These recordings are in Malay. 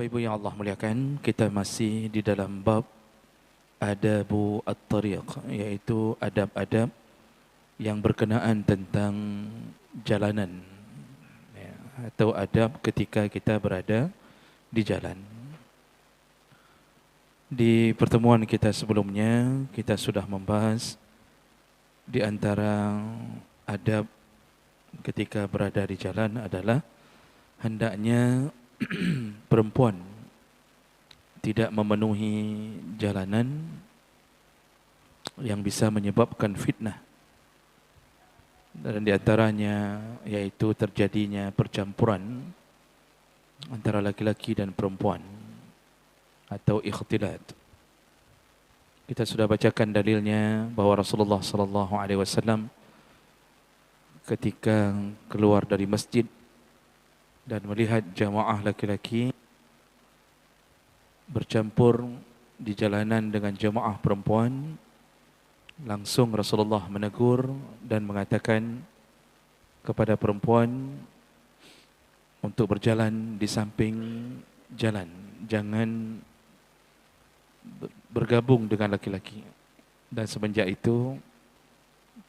Bapak Ibu yang Allah muliakan, kita masih di dalam bab Adabu At-Tariq, yaitu adab-adab yang berkenaan tentang jalanan, ya, atau adab ketika kita berada di jalan. Di pertemuan kita sebelumnya, kita sudah membahas di antara adab ketika berada di jalan adalah hendaknya perempuan tidak memenuhi jalanan yang bisa menyebabkan fitnah. Dan di antaranya yaitu terjadinya percampuran antara laki-laki dan perempuan atau ikhtilat. Kita sudah bacakan dalilnya bahawa Rasulullah sallallahu alaihi wasallam ketika keluar dari masjid dan melihat jamaah laki-laki bercampur di jalanan dengan jemaah perempuan, langsung Rasulullah menegur dan mengatakan kepada perempuan untuk berjalan di samping jalan, jangan bergabung dengan laki-laki. Dan semenjak itu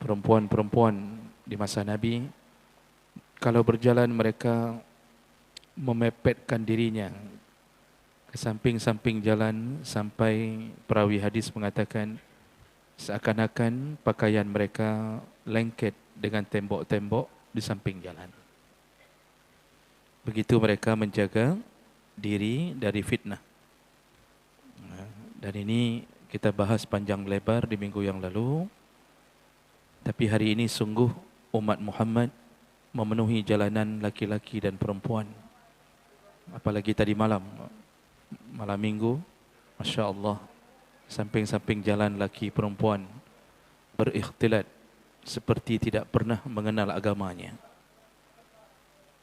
perempuan-perempuan di masa Nabi kalau berjalan mereka memepetkan dirinya ke samping-samping jalan sampai perawi hadis mengatakan seakan-akan pakaian mereka lengket dengan tembok-tembok di samping jalan. Begitu mereka menjaga diri dari fitnah. Dan ini kita bahas panjang lebar di minggu yang lalu. Tapi hari ini sungguh umat Muhammad memenuhi jalanan laki-laki dan perempuan. Apalagi tadi malam minggu, Masya Allah, samping-samping jalan laki perempuan berikhtilat seperti tidak pernah mengenal agamanya.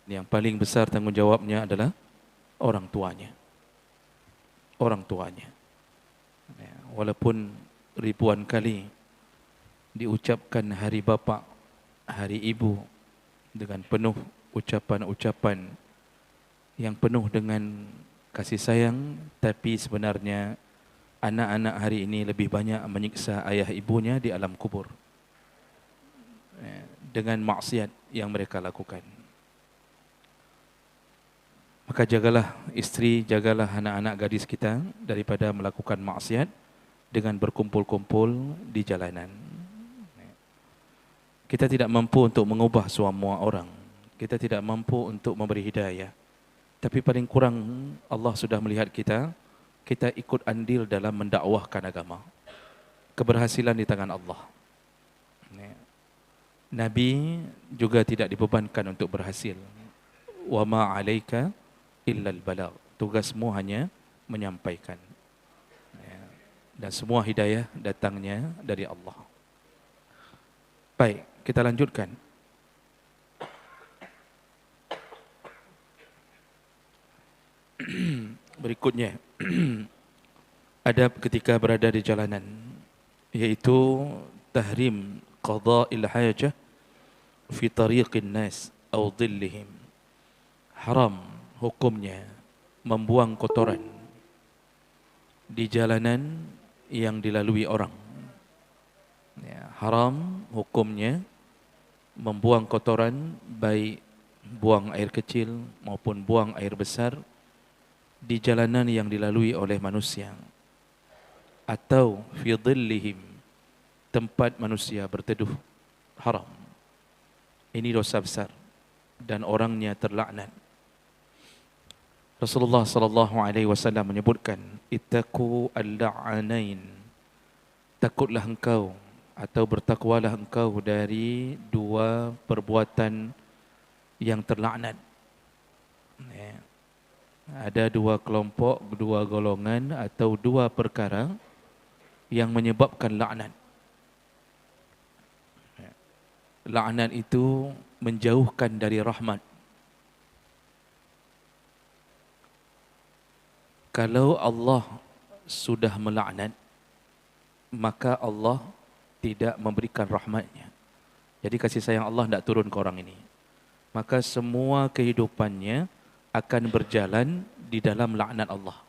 Yang paling besar tanggungjawabnya adalah orang tuanya. Orang tuanya. Walaupun ribuan kali diucapkan hari bapa, hari ibu dengan penuh ucapan-ucapan yang penuh dengan kasih sayang, tapi sebenarnya anak-anak hari ini lebih banyak menyiksa ayah ibunya di alam kubur dengan maksiat yang mereka lakukan. Maka jagalah istri, jagalah anak-anak gadis kita daripada melakukan maksiat dengan berkumpul-kumpul di jalanan. Kita tidak mampu untuk mengubah semua orang. Kita tidak mampu untuk memberi hidayah. Tapi paling kurang Allah sudah melihat kita ikut andil dalam mendakwahkan agama. Keberhasilan di tangan Allah. Nabi juga tidak dibebankan untuk berhasil. Wa ma 'alaika illal balagh. Tugasmu hanya menyampaikan. Dan semua hidayah datangnya dari Allah. Baik, kita lanjutkan. Berikutnya adab ketika berada di jalanan, yaitu tahrim qada'il hajah fi tariqin nas atau dhillihim. Haram hukumnya membuang kotoran di jalanan yang dilalui orang. Haram hukumnya membuang kotoran, baik buang air kecil maupun buang air besar di jalanan yang dilalui oleh manusia atau fi dhillihim, tempat manusia berteduh. Haram. Ini dosa besar dan orangnya terlaknat. Rasulullah sallallahu alaihi wasallam menyebutkan, ittaqu al-la'anain. Takutlah engkau atau bertakwalah engkau dari dua perbuatan yang terlaknat. Ada dua kelompok, dua golongan atau dua perkara yang menyebabkan laknat. Laknat itu menjauhkan dari rahmat. Kalau Allah sudah melaknat, maka Allah tidak memberikan rahmatnya. Jadi kasih sayang Allah tidak turun ke orang ini. Maka semua kehidupannya akan berjalan di dalam laknat Allah.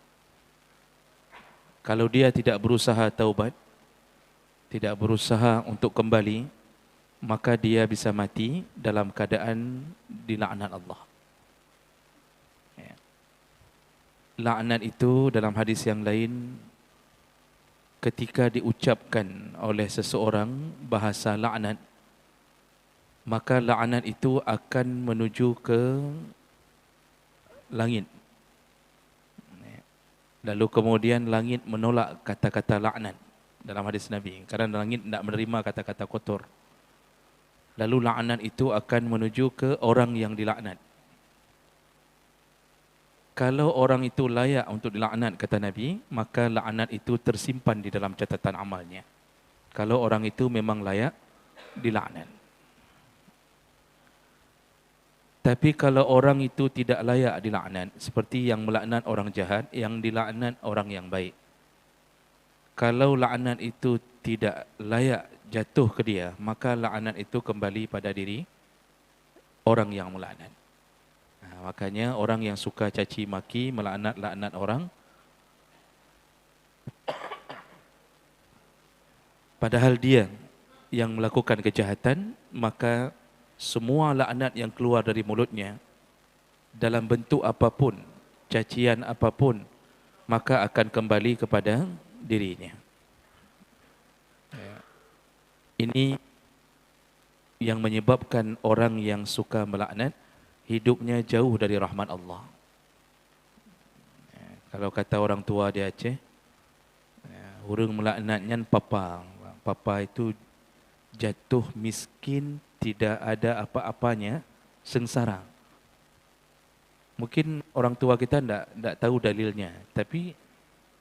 Kalau dia tidak berusaha taubat, tidak berusaha untuk kembali, maka dia bisa mati dalam keadaan dilaknat Allah. Ya. Laknat itu dalam hadis yang lain, ketika diucapkan oleh seseorang bahasa laknat, maka laknat itu akan menuju ke langit. Lalu kemudian langit menolak kata-kata laknat dalam hadis Nabi, kerana langit tidak menerima kata-kata kotor. Lalu laknat itu akan menuju ke orang yang dilaknat. Kalau orang itu layak untuk dilaknat, kata Nabi, maka laknat itu tersimpan di dalam catatan amalnya. Kalau orang itu memang layak dilaknat. Tapi kalau orang itu tidak layak dilaknat, seperti yang melaknat orang jahat, yang dilaknat orang yang baik. Kalau laknat itu tidak layak jatuh ke dia, maka laknat itu kembali pada diri orang yang melaknat. Makanya orang yang suka caci maki, melaknat-laknat orang, padahal dia yang melakukan kejahatan, maka semua laknat yang keluar dari mulutnya dalam bentuk apapun, cacian apapun, maka akan kembali kepada dirinya. Ini yang menyebabkan orang yang suka melaknat hidupnya jauh dari rahmat Allah. Kalau kata orang tua di Aceh, orang melaknatnya papa. Papa itu jatuh miskin, tidak ada apa-apanya, sengsara. Mungkin orang tua kita tidak tahu dalilnya, tapi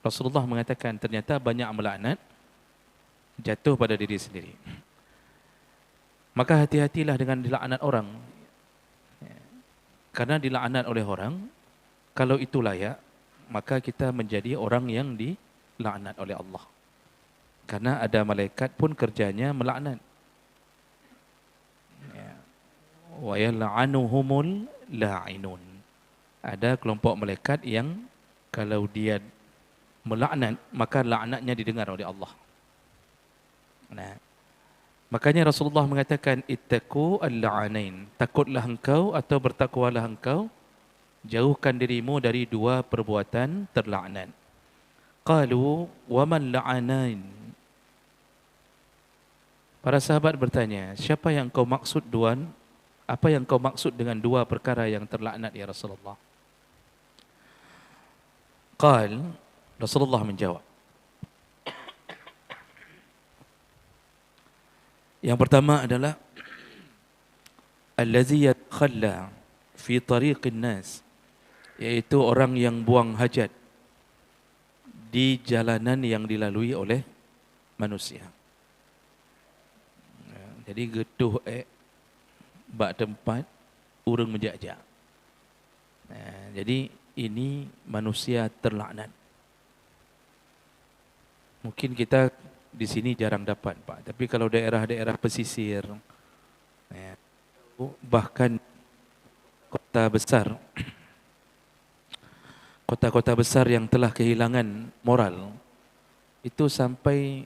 Rasulullah mengatakan ternyata banyak melaknat jatuh pada diri sendiri. Maka hati-hatilah dengan dilaknat orang. Karena dilaknat oleh orang, kalau itu layak, maka kita menjadi orang yang dilaknat oleh Allah. Karena ada malaikat pun kerjanya melaknat. Wa yal'anuhumul la'inun. Ada kelompok malaikat yang kalau dia melaknat, maka laknatnya didengar oleh Allah. Nah, makanya Rasulullah mengatakan ittaqu al-la'anain. Takutlah engkau atau bertakwalah engkau, jauhkan dirimu dari dua perbuatan terlaknat. Qalu wa man la'anain. Para sahabat bertanya, siapa yang kau maksud Tuhan? Apa yang kau maksud dengan dua perkara yang terlaknat ya Rasulullah? Qal, Rasulullah menjawab. Yang pertama adalah allazi yakhalla fi tariqin nas, yaitu orang yang buang hajat di jalanan yang dilalui oleh manusia. Jadi getuh bak tempat urang menjajak. Jadi ini manusia terlaknat. Mungkin kita di sini jarang dapat, Pak. Tapi kalau daerah-daerah pesisir, bahkan kota besar, kota-kota besar yang telah kehilangan moral, itu sampai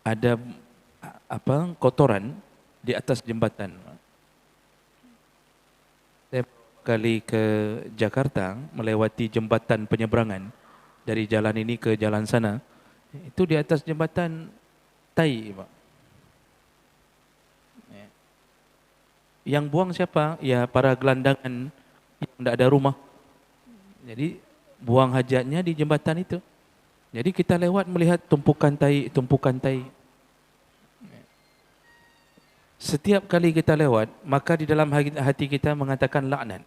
ada kotoran di atas jembatan. Saya kali ke Jakarta melewati jembatan penyeberangan dari jalan ini ke jalan sana, itu di atas jembatan tai, Pak. Yang buang siapa? Ya para gelandangan yang tidak ada rumah. Jadi buang hajatnya di jembatan itu. Jadi kita lewat melihat tumpukan tai. Setiap kali kita lewat, maka di dalam hati kita mengatakan laknat.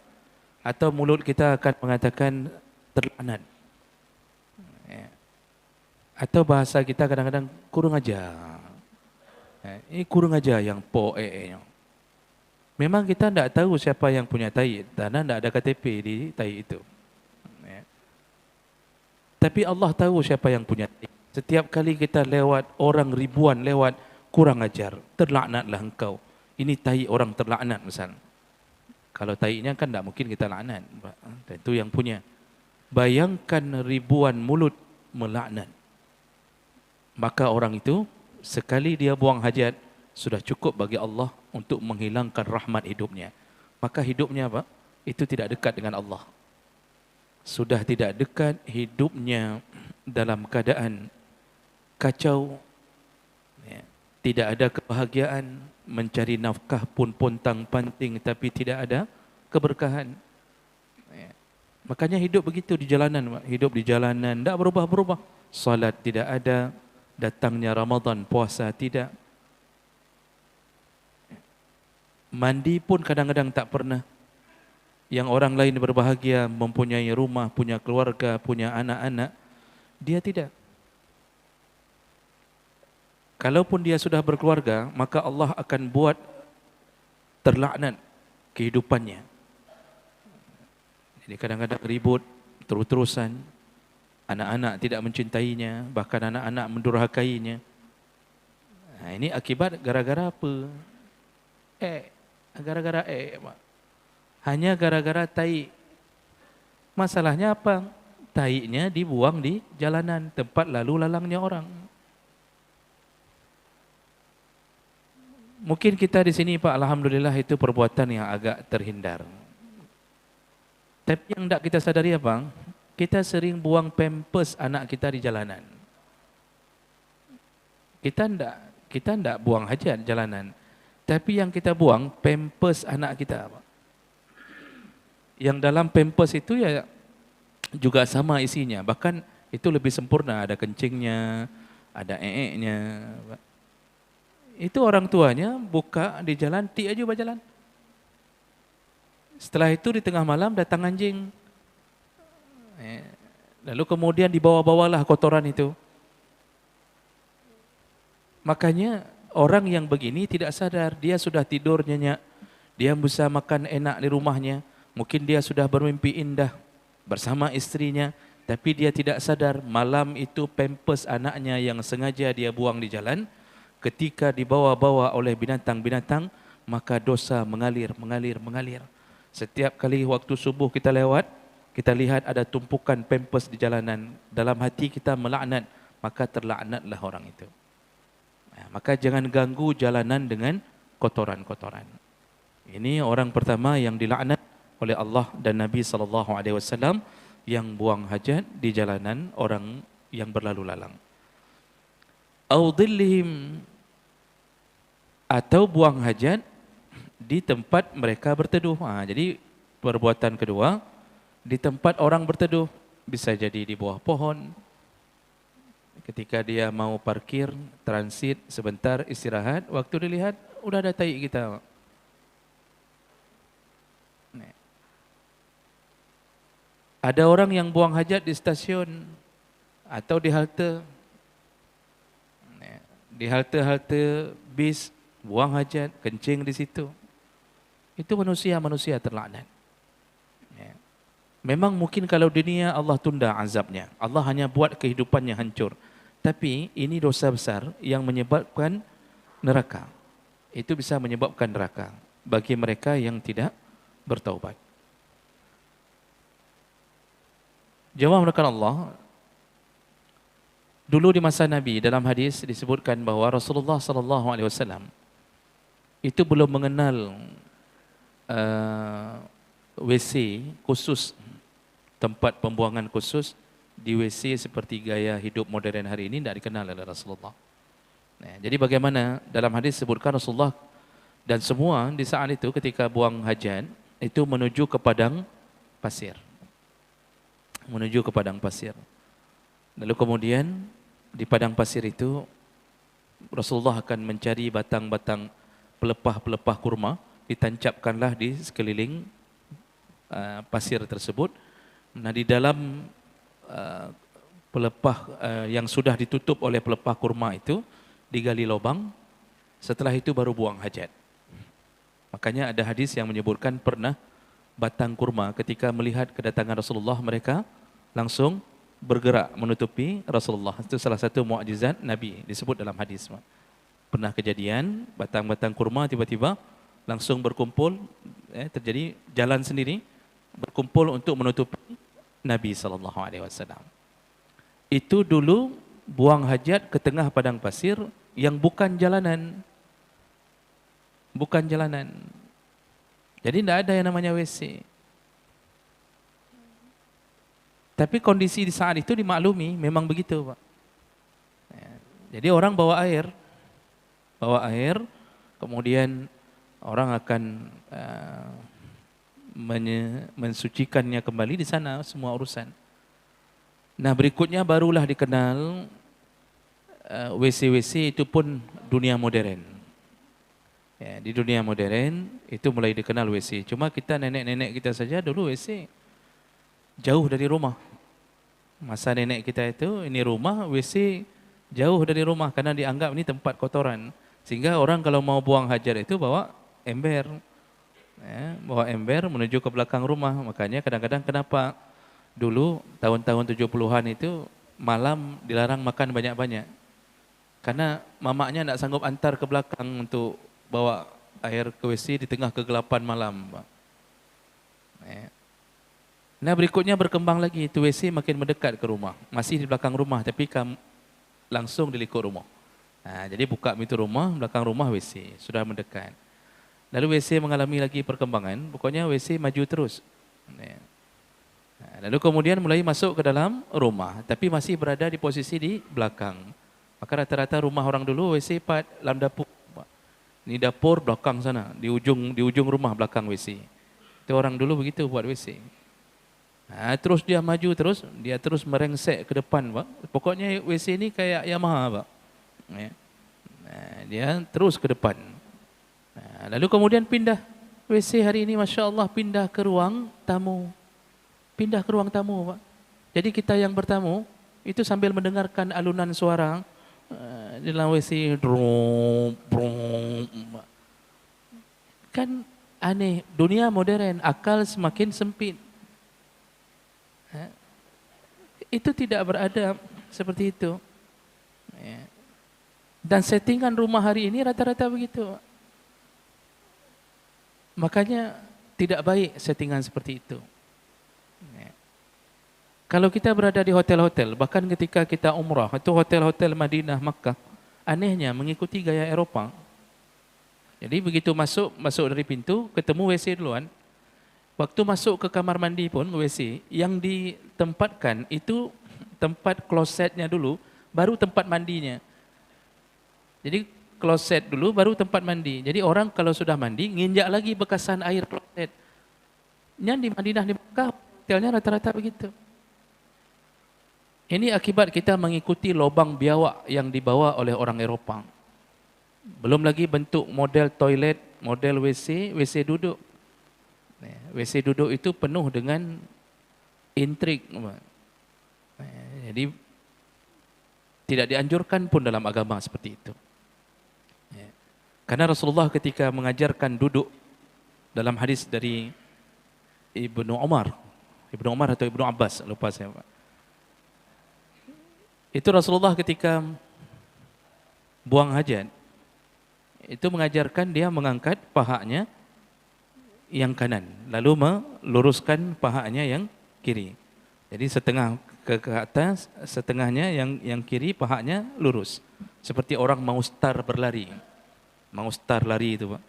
Atau mulut kita akan mengatakan terlaknat. Atau bahasa kita kadang-kadang kurang ajar. Ini kurang ajar yang memang kita tidak tahu siapa yang punya tai, karena tidak ada KTP di tai itu. Tapi Allah tahu siapa yang punya tai. Setiap kali kita lewat, orang ribuan lewat, kurang ajar, terlaknatlah engkau. Ini tai orang terlaknat misalnya. Kalau taiknya kan tak mungkin kita laknat. Itu yang punya. Bayangkan ribuan mulut melaknat. Maka orang itu sekali dia buang hajat sudah cukup bagi Allah untuk menghilangkan rahmat hidupnya. Maka hidupnya apa? Itu tidak dekat dengan Allah. Sudah tidak dekat, hidupnya dalam keadaan kacau, ya. Tidak ada kebahagiaan, mencari nafkah pun pontang-panting tapi tidak ada keberkahan. Ya. Makanya hidup begitu di jalanan, hidup di jalanan tak berubah-berubah. Salat tidak ada, datangnya Ramadan, puasa tidak. Mandi pun kadang-kadang tak pernah. Yang orang lain berbahagia, mempunyai rumah, punya keluarga, punya anak-anak, dia tidak. Kalaupun dia sudah berkeluarga, maka Allah akan buat terlaknat kehidupannya. Jadi kadang-kadang ribut, terus-terusan, anak-anak tidak mencintainya, bahkan anak-anak mendurhakainya. Nah, ini akibat gara-gara apa? Gara-gara hanya gara-gara taik. Masalahnya apa? Taiknya dibuang di jalanan, tempat lalu lalangnya orang. Mungkin kita di sini Pak, alhamdulillah itu perbuatan yang agak terhindar. Tapi yang tak kita sadari apa? Kita sering buang pampers anak kita di jalanan. Kita ndak buang hajat jalanan. Tapi yang kita buang pampers anak kita. Yang dalam pampers itu ya juga sama isinya. Bahkan itu lebih sempurna. Ada kencingnya, ada nya. Itu orang tuanya buka di jalan, tik aja berjalan. Setelah itu di tengah malam datang anjing. Lalu kemudian dibawa-bawalah kotoran itu. Makanya orang yang begini tidak sadar, dia sudah tidur nyenyak, dia bisa makan enak di rumahnya, mungkin dia sudah bermimpi indah bersama istrinya, tapi dia tidak sadar malam itu pampers anaknya yang sengaja dia buang di jalan, ketika dibawa-bawa oleh binatang-binatang, maka dosa mengalir. Setiap kali waktu subuh kita lewat, kita lihat ada tumpukan pampers di jalanan, dalam hati kita melaknat, maka terlaknatlah orang itu. Maka jangan ganggu jalanan dengan kotoran-kotoran. Ini orang pertama yang dilaknat oleh Allah dan Nabi SAW yang buang hajat di jalanan orang yang berlalu lalang. Audillihim, atau buang hajat di tempat mereka berteduh. Jadi perbuatan kedua, di tempat orang berteduh, bisa jadi di bawah pohon. Ketika dia mau parkir, transit sebentar, istirahat, waktu dilihat, udah ada taik kita. Ada orang yang buang hajat di stasiun atau di halte. Di halte-halte bis, buang hajat, kencing di situ. Itu manusia terlaknat. Memang mungkin kalau dunia Allah tunda azabnya. Allah hanya buat kehidupannya hancur. Tapi ini dosa besar yang menyebabkan neraka. Itu bisa menyebabkan neraka bagi mereka yang tidak bertaubat. Jawab mereka Allah. Dulu di masa Nabi, dalam hadis disebutkan bahawa Rasulullah SAW itu belum mengenal WC khusus, tempat pembuangan khusus di WC seperti gaya hidup modern hari ini, tidak dikenal oleh Rasulullah. Jadi bagaimana dalam hadis disebutkan Rasulullah dan semua di saat itu ketika buang hajat itu menuju ke padang pasir. Menuju ke padang pasir. Lalu kemudian di padang pasir itu Rasulullah akan mencari batang-batang pelepah-pelepah kurma, ditancapkanlah di sekeliling pasir tersebut. Nah, di dalam pelepah yang sudah ditutup oleh pelepah kurma itu digali lubang, setelah itu baru buang hajat. Makanya ada hadis yang menyebutkan pernah batang kurma ketika melihat kedatangan Rasulullah, mereka langsung bergerak menutupi Rasulullah. Itu salah satu mukjizat Nabi disebut dalam hadis. Pernah kejadian batang-batang kurma tiba-tiba langsung berkumpul terjadi jalan sendiri berkumpul untuk menutupi Nabi SAW. Itu dulu buang hajat ke tengah padang pasir yang bukan jalanan. Bukan jalanan. Jadi tidak ada yang namanya WC. Tapi kondisi di saat itu dimaklumi, memang begitu, Pak. Jadi orang bawa air, kemudian orang akan mensucikannya kembali di sana, semua urusan. Nah, berikutnya barulah dikenal WC-WC itu pun dunia modern. Ya, di dunia modern itu mulai dikenal WC. Cuma kita nenek-nenek kita saja dulu WC jauh dari rumah. Masa nenek kita itu, ini rumah, WC jauh dari rumah karena dianggap ini tempat kotoran. Sehingga orang kalau mau buang hajat itu bawa ember. Ya, bawa ember menuju ke belakang rumah. Makanya kadang-kadang kenapa dulu tahun-tahun 70-an itu malam dilarang makan banyak-banyak. Karena mamaknya tidak sanggup antar ke belakang untuk bawa air ke WC di tengah kegelapan malam. Nah, berikutnya berkembang lagi, itu WC makin mendekat ke rumah. Masih di belakang rumah, tapi langsung di likur rumah. Nah, jadi buka pintu rumah, belakang rumah WC, sudah mendekat. Lalu WC mengalami lagi perkembangan, pokoknya WC maju terus. Lalu kemudian mulai masuk ke dalam rumah, tapi masih berada di posisi di belakang. Maka rata-rata rumah orang dulu WC dalam dapur. Ini dapur belakang sana, di ujung rumah belakang WC. Itu orang dulu begitu buat WC. Nah, terus dia maju terus, dia terus merengsek ke depan, Pak. Pokoknya WC ini kayak Yamaha, Pak. Nah, dia terus ke depan. Nah, lalu kemudian pindah. WC hari ini Masya Allah pindah ke ruang tamu. Pindah ke ruang tamu, Pak. Jadi kita yang bertamu, itu sambil mendengarkan alunan suara di dalam WC, kan aneh, dunia modern, akal semakin sempit. Itu tidak beradab seperti itu. Dan settingan rumah hari ini rata-rata begitu. Makanya tidak baik settingan seperti itu. Kalau kita berada di hotel-hotel, bahkan ketika kita umrah, itu hotel-hotel Madinah, Makkah, anehnya mengikuti gaya Eropa. Jadi begitu masuk dari pintu, ketemu WC duluan. Waktu masuk ke kamar mandi pun, WC, yang ditempatkan itu tempat klosetnya dulu, baru tempat mandinya. Jadi kloset dulu, baru tempat mandi. Jadi orang kalau sudah mandi, nginjak lagi bekasan air kloset. Yang di Madinah, di Makkah, hotelnya rata-rata begitu. Ini akibat kita mengikuti lubang biawak yang dibawa oleh orang Eropah. Belum lagi bentuk model toilet, model WC, WC duduk. WC duduk itu penuh dengan intrik. Jadi tidak dianjurkan pun dalam agama seperti itu. Karena Rasulullah ketika mengajarkan duduk dalam hadis dari Ibnu Umar atau Ibnu Abbas, lupa saya, Pak. Itu Rasulullah ketika buang hajat, itu mengajarkan dia mengangkat pahanya yang kanan, lalu meluruskan pahanya yang kiri. Jadi setengah ke atas, setengahnya yang kiri pahanya lurus. Seperti orang mau start berlari. Mau start lari itu, Pak.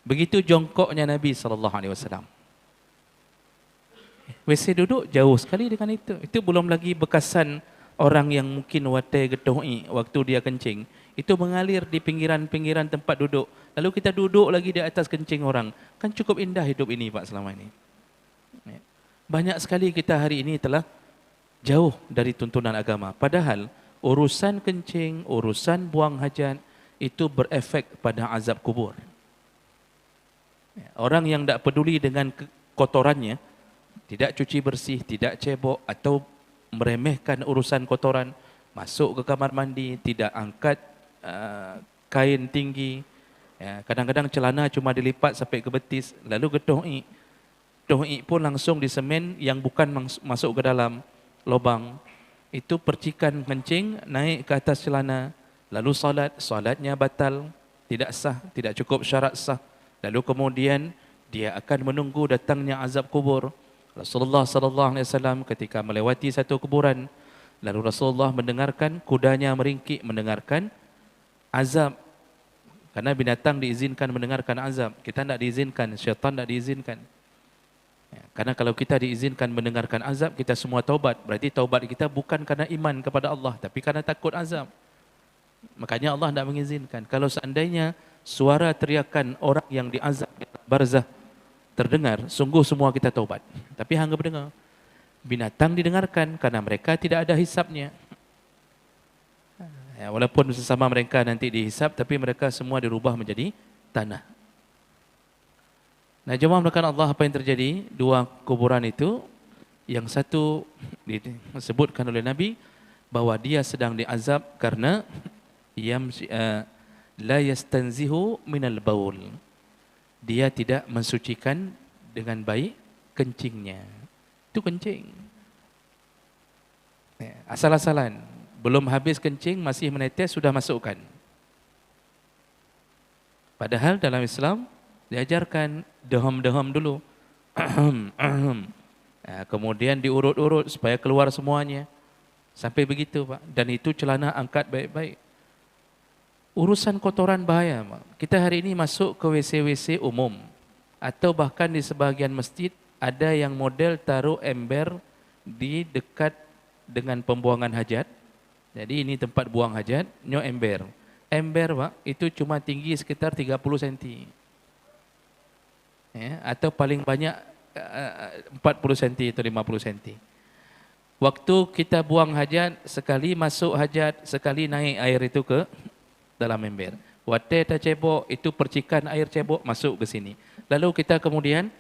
Begitu jongkoknya Nabi SAW. WC duduk jauh sekali dengan itu. Itu belum lagi bekasan orang yang mungkin watai gedohi waktu dia kencing, itu mengalir di pinggiran-pinggiran tempat duduk. Lalu kita duduk lagi di atas kencing orang. Kan cukup indah hidup ini, Pak, selama ini. Banyak sekali kita hari ini telah jauh dari tuntunan agama. Padahal urusan kencing, urusan buang hajat itu berefek pada azab kubur. Orang yang tidak peduli dengan kotorannya, tidak cuci bersih, tidak cebok atau meremehkan urusan kotoran, masuk ke kamar mandi, tidak angkat kain tinggi, kadang-kadang celana cuma dilipat sampai ke betis, lalu gedohi pun langsung disemen yang bukan masuk ke dalam lubang, itu percikan kencing naik ke atas celana, lalu salatnya batal, tidak sah, tidak cukup syarat sah, lalu kemudian Dia akan menunggu datangnya azab kubur. Rasulullah sallallahu alaihi wasallam ketika melewati satu kuburan, lalu Rasulullah mendengarkan kudanya meringkik mendengarkan azab. Karena binatang diizinkan mendengarkan azab, kita tidak diizinkan, syaitan tidak diizinkan. Ya, karena kalau kita diizinkan mendengarkan azab, kita semua taubat. Berarti taubat kita bukan karena iman kepada Allah, tapi karena takut azab. Makanya Allah tidak mengizinkan. Kalau seandainya suara teriakan orang yang diazab di barzah terdengar, sungguh semua kita taubat. Tapi hangga berdengar. Binatang didengarkan karena mereka tidak ada hisapnya. Ya, walaupun sesama mereka nanti dihisap, tapi mereka semua dirubah menjadi tanah. Nah, jemaah melakukan Allah, apa yang terjadi? Dua kuburan itu, yang satu disebutkan oleh Nabi bahwa dia sedang diazab karena la yastanzihu minal baul. Dia tidak mensucikan dengan baik kencingnya. Itu kencing. Ya, asal-asalan. Belum habis kencing, masih menetes, sudah masukkan. Padahal dalam Islam, diajarkan deham-deham dulu. Kemudian diurut-urut supaya keluar semuanya. Sampai begitu, Pak. Dan itu celana angkat baik-baik. Urusan kotoran bahaya, Pak. Kita hari ini masuk ke WC-WC umum. Atau bahkan di sebahagian masjid, ada yang model taruh ember di dekat dengan pembuangan hajat. Jadi ini tempat buang hajat, nyok ember. Ember, Pak, itu cuma tinggi sekitar 30 cm. Ya, atau paling banyak 40 cm atau 50 cm. Waktu kita buang hajat, sekali masuk hajat, sekali naik air itu ke dalam ember. Waktu kita cebok, itu percikan air cebok masuk ke sini. Lalu kita kemudian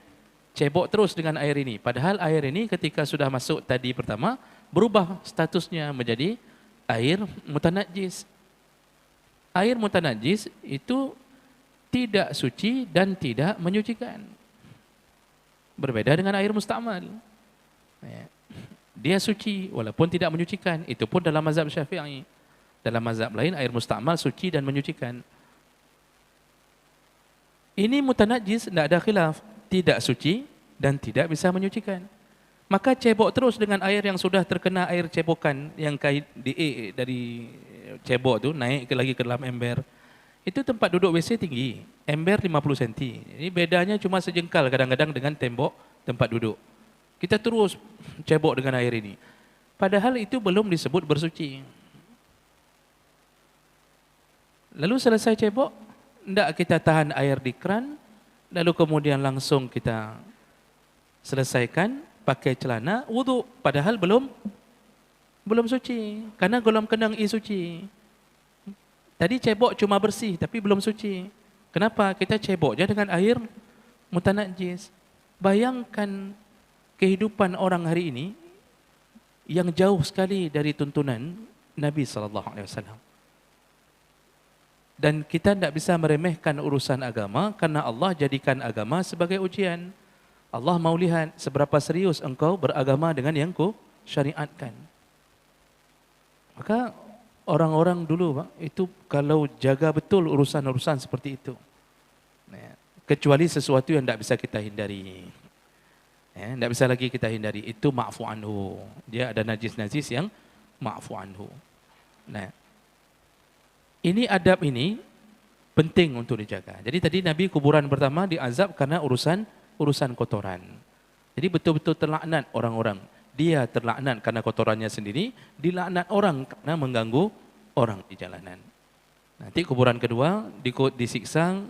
cebok terus dengan air ini. Padahal air ini ketika sudah masuk tadi pertama, berubah statusnya menjadi air mutanajis. Air mutanajis itu tidak suci dan tidak menyucikan. Berbeda dengan air mustamal. Dia suci walaupun tidak menyucikan. Itu pun dalam mazhab Syafi'i. Dalam mazhab lain air mustamal suci dan menyucikan. Ini mutanajis, tidak ada khilaf. Tidak suci dan tidak bisa menyucikan. Maka cebok terus dengan air yang sudah terkena air cebokan yang dari cebok tu naik lagi ke dalam ember. Itu tempat duduk WC tinggi, ember 50 cm. Ini bedanya cuma sejengkal kadang-kadang dengan tembok tempat duduk. Kita terus cebok dengan air ini. Padahal itu belum disebut bersuci. Lalu selesai cebok, tidak kita tahan air di keran, lalu kemudian langsung kita selesaikan pakai celana, wuduk. Padahal belum suci. Karena golong kenang suci. Tadi cebok cuma bersih, tapi belum suci. Kenapa? Kita cebok je dengan air mutanajis. Bayangkan kehidupan orang hari ini yang jauh sekali dari tuntunan Nabi SAW. Dan kita tidak bisa meremehkan urusan agama, karena Allah jadikan agama sebagai ujian. Allah mau lihat seberapa serius engkau beragama dengan yang ku syariatkan. Maka orang-orang dulu, Pak, itu kalau jaga betul urusan-urusan seperti itu. Kecuali sesuatu yang tidak bisa kita hindari. Tidak bisa lagi kita hindari. Itu ma'fu anhu. Dia ada najis-najis yang ma'fu anhu. Nah, ini adab ini penting untuk dijaga. Jadi tadi Nabi kuburan pertama diazab karena urusan kotoran. Jadi betul-betul terlaknat orang-orang. Dia terlaknat karena kotorannya sendiri, dilaknat orang karena mengganggu orang di jalanan. Nanti kuburan kedua disiksa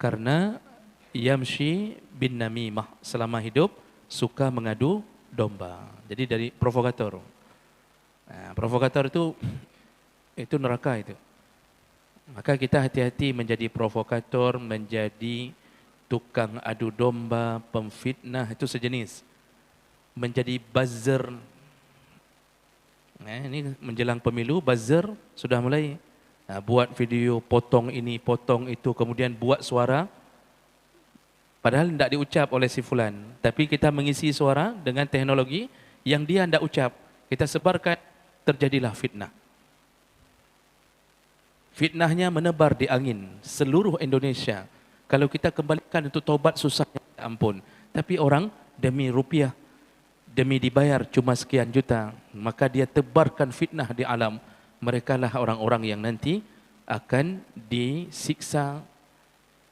karena yamshi bin namimah, selama hidup suka mengadu domba. Jadi dari provokator. Nah, provokator itu neraka itu. Maka kita hati-hati menjadi provokator, menjadi tukang adu domba, pemfitnah, itu sejenis. Menjadi buzzer. Nah, ini menjelang pemilu, buzzer sudah mulai. Nah, buat video, potong ini, potong itu, kemudian buat suara. Padahal tidak diucap oleh si fulan. Tapi kita mengisi suara dengan teknologi yang dia tidak ucap. Kita sebarkan, terjadilah fitnah. Fitnahnya menebar di angin seluruh Indonesia. Kalau kita kembalikan untuk taubat susahnya ampun. Tapi orang demi rupiah, demi dibayar cuma sekian juta, maka dia tebarkan fitnah di alam. Mereka lah orang-orang yang nanti akan disiksa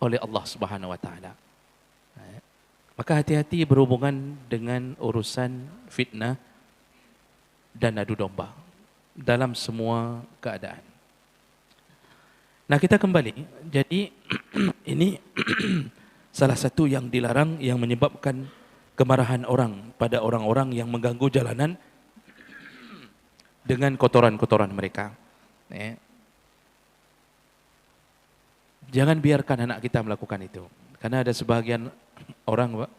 oleh Allah Subhanahu Wa Taala. Maka hati-hati berhubungan dengan urusan fitnah dan adu domba dalam semua keadaan. Nah, kita kembali. Jadi ini salah satu yang dilarang yang menyebabkan kemarahan orang pada orang-orang yang mengganggu jalanan dengan kotoran-kotoran mereka. Jangan biarkan anak kita melakukan itu. Karena ada sebahagian orang, Pak,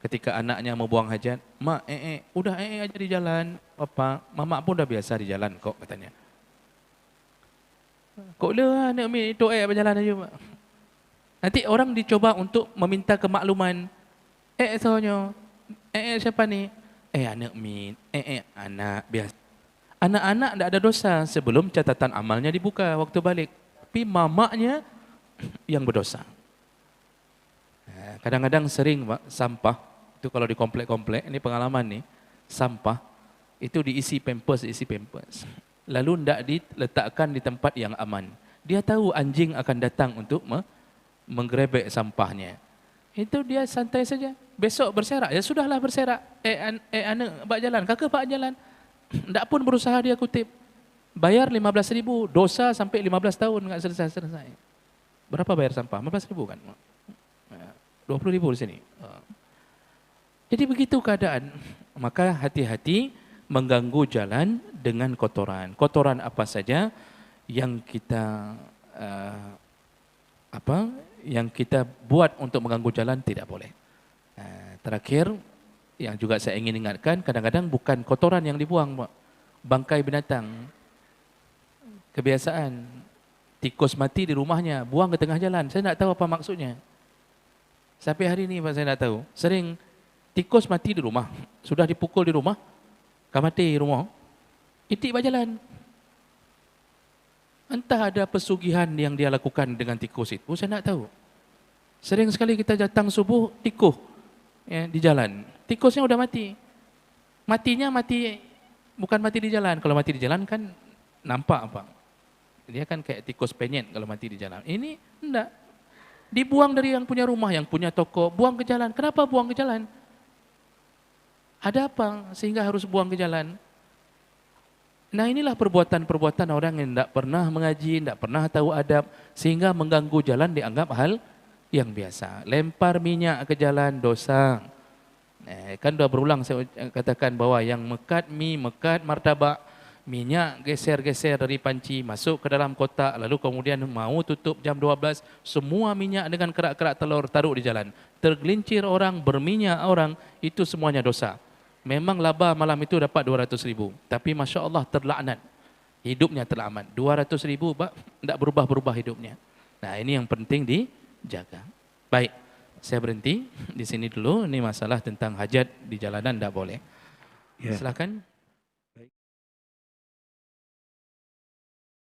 ketika anaknya mau buang hajat, mak, udah aja di jalan, papa, mama pun udah biasa di jalan kok, katanya. Kok lah anak mi itu berjalan aja, Pak. Nanti orang dicoba untuk meminta kemakluman. Soalnya, siapa ni? Anak mi, anak biasa. Anak-anak tidak ada dosa sebelum catatan amalnya dibuka waktu balik. Tapi mamaknya yang berdosa. Kadang-kadang sering, Pak, sampah itu kalau di komplek-komplek, ini pengalaman nih, sampah itu diisi pampers, lalu tidak diletakkan di tempat yang aman. Dia tahu anjing akan datang untuk menggerebek sampahnya. Itu dia santai saja. Besok berserak, ya sudahlah berserak. Anak bak jalan, kakak bak jalan. Tidak pun berusaha dia kutip. Bayar 15.000, dosa sampai 15 tahun enggak selesai. Berapa bayar sampah? 15.000 kan? 20.000 di sini. Jadi begitu keadaan. Maka hati-hati mengganggu jalan dengan kotoran. Kotoran apa saja yang kita yang kita buat untuk mengganggu jalan tidak boleh. Terakhir yang juga saya ingin ingatkan, kadang-kadang bukan kotoran yang dibuang, Pak. Bangkai binatang. Kebiasaan tikus mati di rumahnya, buang ke tengah jalan. Saya tidak tahu apa maksudnya. Sampai hari ini, Pak, saya tidak tahu. Sering tikus mati di rumah, sudah dipukul di rumah, mati di rumah, itik berjalan. Entah ada pesugihan yang dia lakukan dengan tikus itu, saya tidak tahu. Sering sekali kita datang subuh, tikus di jalan. Tikusnya sudah mati. Matinya mati, bukan mati di jalan. Kalau mati di jalan kan nampak, Pak. Dia kan kayak tikus penyet kalau mati di jalan. Ini tidak. Dibuang dari yang punya rumah, yang punya toko, buang ke jalan. Kenapa buang ke jalan? Ada apa sehingga harus buang ke jalan? Nah, inilah perbuatan-perbuatan orang yang tidak pernah mengaji, tidak pernah tahu adab, sehingga mengganggu jalan dianggap hal yang biasa. Lempar minyak ke jalan, dosa. Kan sudah berulang saya katakan bahwa yang mekat mie, mekat martabak, minyak geser-geser dari panci, masuk ke dalam kotak, lalu kemudian mau tutup jam 12, semua minyak dengan kerak-kerak telur taruh di jalan. Tergelincir orang, berminyak orang, itu semuanya dosa. Memang laba malam itu dapat 200.000. Tapi Masya Allah terlaknat. Hidupnya terlaknat. 200.000, Pak, tidak berubah-berubah hidupnya. Nah, ini yang penting dijaga. Baik, saya berhenti di sini dulu. Ini masalah tentang hajat di jalanan tidak boleh. Silakan.